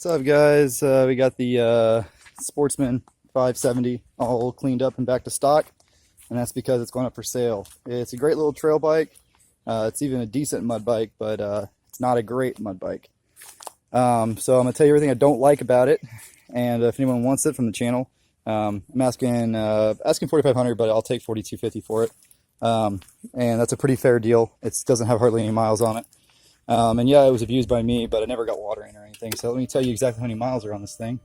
What's up, guys? We got the Sportsman 570 all cleaned up and back to stock, and that's because it's going up for sale. It's a great little trail bike. It's even a decent mud bike, but it's not a great mud bike. So I'm going to tell you everything I don't like about it, and if anyone wants it from the channel, I'm asking $4,500, but I'll take $4,250 for it. And that's a pretty fair deal. It doesn't have hardly any miles on it. And yeah, it was abused by me, but it never got water in or anything. So let me tell you exactly how many miles are on this thing.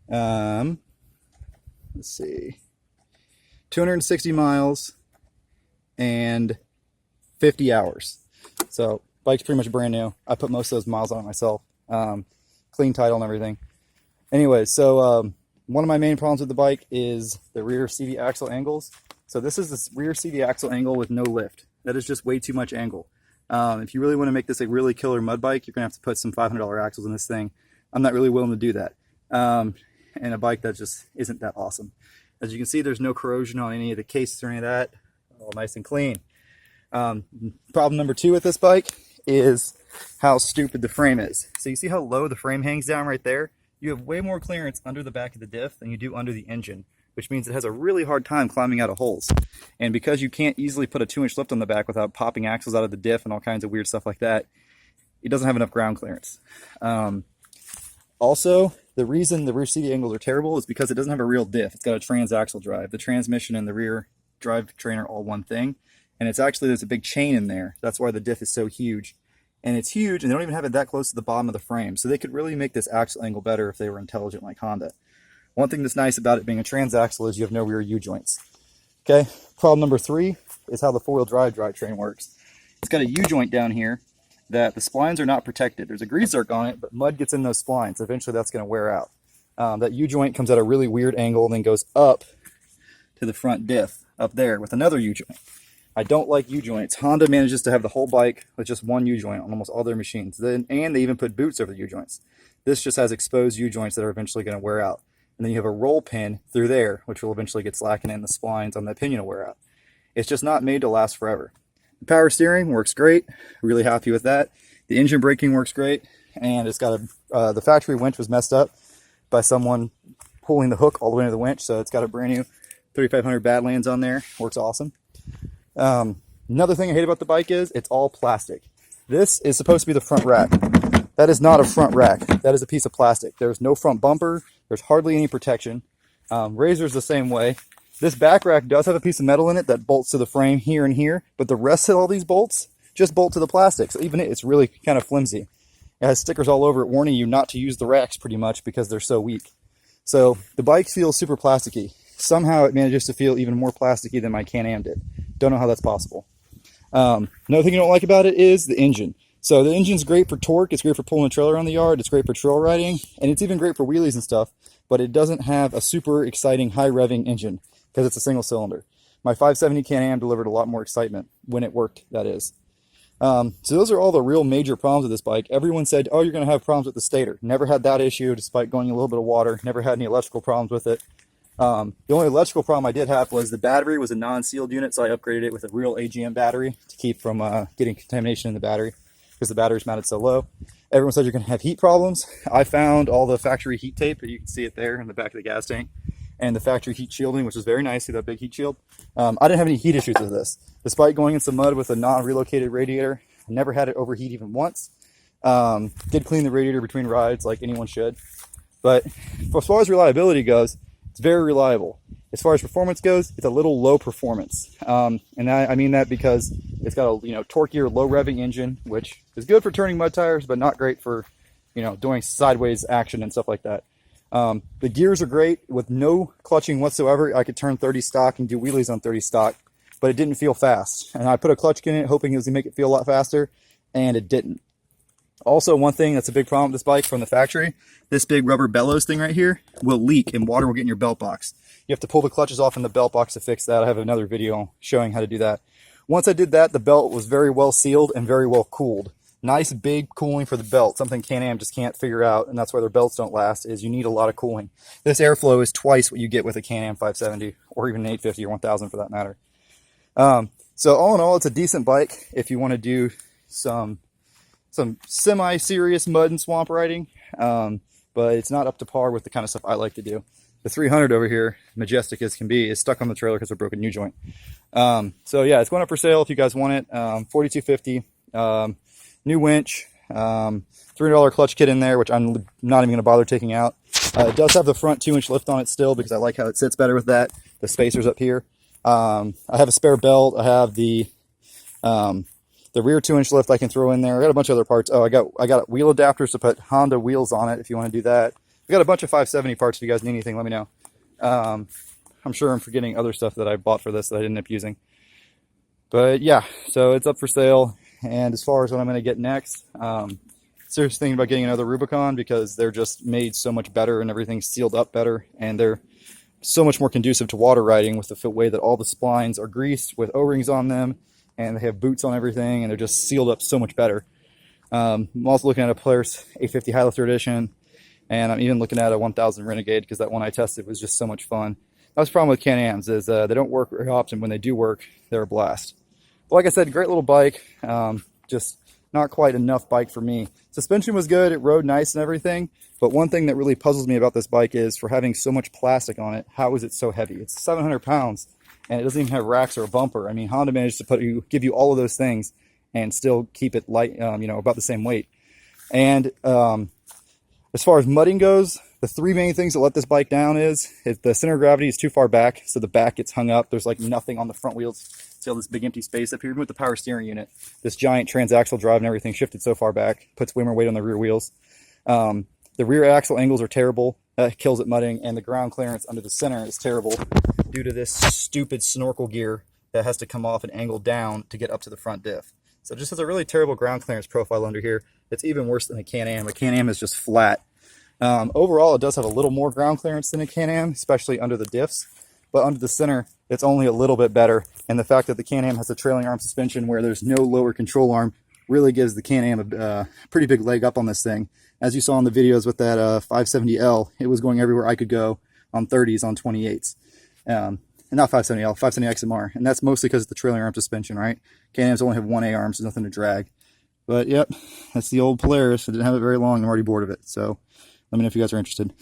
Let's see, 260 miles and 50 hours. So bike's pretty much brand new. I put most of those miles on it myself. Clean title and everything. Anyway, so one of my main problems with the bike is the rear CV axle angles. So this is the rear CV axle angle with no lift. That is just way too much angle. If you really want to make this a really killer mud bike, you're going to have to put some $500 axles in this thing. I'm not really willing to do that. And a bike that just isn't that awesome. As you can see, there's no corrosion on any of the cases or any of that. All nice and clean. Problem number two with this bike is how stupid the frame is. So you see how low the frame hangs down right there? You have way more clearance under the back of the diff than you do under the engine, which means it has a really hard time climbing out of holes. And because you can't easily put a 2-inch lift on the back without popping axles out of the diff and all kinds of weird stuff like that, it doesn't have enough ground clearance. Also, the reason the rear CV angles are terrible is because it doesn't have a real diff. It's got a transaxle drive. The transmission and the rear drivetrain are all one thing. And it's actually, there's a big chain in there. That's why the diff is so huge. And it's huge, and they don't even have it that close to the bottom of the frame. So they could really make this axle angle better if they were intelligent like Honda. One thing that's nice about it being a transaxle is you have no rear U-joints. Okay, problem number three is how the four-wheel drive drivetrain works. It's got a U-joint down here that the splines are not protected. There's a grease zerk on it, but mud gets in those splines. Eventually that's going to wear out. That U-joint comes at a really weird angle and then goes up to the front diff up there with another U-joint. I don't like U-joints. Honda manages to have the whole bike with just one U-joint on almost all their machines. And they even put boots over the U-joints. This just has exposed U-joints that are eventually going to wear out. And then you have a roll pin through there, which will eventually get slackened and the splines on the pinion will wear out. It's just not made to last forever. The power steering works great. Really happy with that. The engine braking works great. And it's got the factory winch was messed up by someone pulling the hook all the way into the winch. So it's got a brand new 3500 Badlands on there. Works awesome. Another thing I hate about the bike is it's all plastic. This is supposed to be the front rack. That is not a front rack. That is a piece of plastic. There's no front bumper. There's hardly any protection. Razor's the same way. This back rack does have a piece of metal in it that bolts to the frame here and here, but the rest of all these bolts just bolt to the plastic. So even it's really kind of flimsy. It has stickers all over it warning you not to use the racks pretty much because they're so weak. So the bike feels super plasticky. Somehow it manages to feel even more plasticky than my Can-Am did. Don't know how that's possible. Another thing I don't like about it is the engine. So the engine's great for torque, it's great for pulling a trailer around the yard, it's great for trail riding, and it's even great for wheelies and stuff, but it doesn't have a super exciting high revving engine because it's a single cylinder. My 570 Can-Am delivered a lot more excitement when it worked, that is. So those are all the real major problems with this bike. Everyone said, oh, you're going to have problems with the stator. Never had that issue despite going a little bit of water, never had any electrical problems with it. The only electrical problem I did have was the battery was a non-sealed unit, so I upgraded it with a real AGM battery to keep from getting contamination in the battery because the battery's mounted so low. Everyone said you're going to have heat problems. I found all the factory heat tape, you can see it there in the back of the gas tank, and the factory heat shielding, which is very nice. See that big heat shield? I didn't have any heat issues with this. Despite going in some mud with a non-relocated radiator, I never had it overheat even once. Did clean the radiator between rides like anyone should. But as far as reliability goes, it's very reliable. As far as performance goes, it's a little low performance. And I mean that because it's got a torquier, low revving engine, which is good for turning mud tires, but not great for doing sideways action and stuff like that. The gears are great with no clutching whatsoever. I could turn 30 stock and do wheelies on 30 stock, but it didn't feel fast. And I put a clutch in it hoping it was going to make it feel a lot faster, and it didn't. Also, one thing that's a big problem with this bike from the factory, this big rubber bellows thing right here will leak and water will get in your belt box. You have to pull the clutches off in the belt box to fix that. I have another video showing how to do that. Once I did that, the belt was very well sealed and very well cooled. Nice big cooling for the belt, something Can-Am just can't figure out, and that's why their belts don't last, is you need a lot of cooling. This airflow is twice what you get with a Can-Am 570 or even an 850 or 1000 for that matter. So all in all, it's a decent bike if you want to do some some semi-serious mud and swamp riding, but it's not up to par with the kind of stuff I like to do. The 300 over here, majestic as can be, is stuck on the trailer because of a broken U-joint. So yeah, it's going up for sale if you guys want it. $42.50. New winch, $300 clutch kit in there, which I'm not even going to bother taking out. It does have the front 2-inch lift on it still because I like how it sits better with that. The spacers up here. I have a spare belt. I have the rear 2-inch lift I can throw in there. I got a bunch of other parts. Oh, I got wheel adapters to put Honda wheels on it if you want to do that. I got a bunch of 570 parts. If you guys need anything, let me know. I'm sure I'm forgetting other stuff that I bought for this that I didn't end up using. But yeah, so it's up for sale. And as far as what I'm going to get next, seriously thinking about getting another Rubicon because they're just made so much better and everything's sealed up better. And they're so much more conducive to water riding with the way that all the splines are greased with O-rings on them. And they have boots on everything. And they're just sealed up so much better. I'm also looking at a Polaris 850 High Lifter Edition. And I'm even looking at a 1000 Renegade because that one I tested was just so much fun. That's the problem with Can-Ams is they don't work very often. When they do work, they're a blast. But like I said, great little bike. Just not quite enough bike for me. Suspension was good. It rode nice and everything. But one thing that really puzzles me about this bike is for having so much plastic on it, how is it so heavy? It's 700 pounds and it doesn't even have racks or a bumper. I mean, Honda managed to give you all of those things and still keep it light, about the same weight. And as far as mudding goes, the three main things that let this bike down is the center of gravity is too far back, so the back gets hung up. There's like nothing on the front wheels. See all this big empty space up here? Even with the power steering unit, this giant transaxle drive and everything shifted so far back, puts way more weight on the rear wheels. The rear axle angles are terrible. That kills it mudding, and the ground clearance under the center is terrible due to this stupid snorkel gear that has to come off and angle down to get up to the front diff. So it just has a really terrible ground clearance profile under here. It's even worse than a Can-Am. A Can-Am is just flat. Overall, it does have a little more ground clearance than a Can-Am, especially under the diffs. But under the center, it's only a little bit better. And the fact that the Can-Am has a trailing arm suspension where there's no lower control arm really gives the Can-Am a pretty big leg up on this thing. As you saw in the videos with that 570L, it was going everywhere I could go on 30s, on 28s. And not 570L, 570 XMR. And that's mostly because of the trailing arm suspension, right? Can-Ams only have one A arm, so nothing to drag. But yep, that's the old Polaris. I didn't have it very long. I'm already bored of it. So let me know if you guys are interested.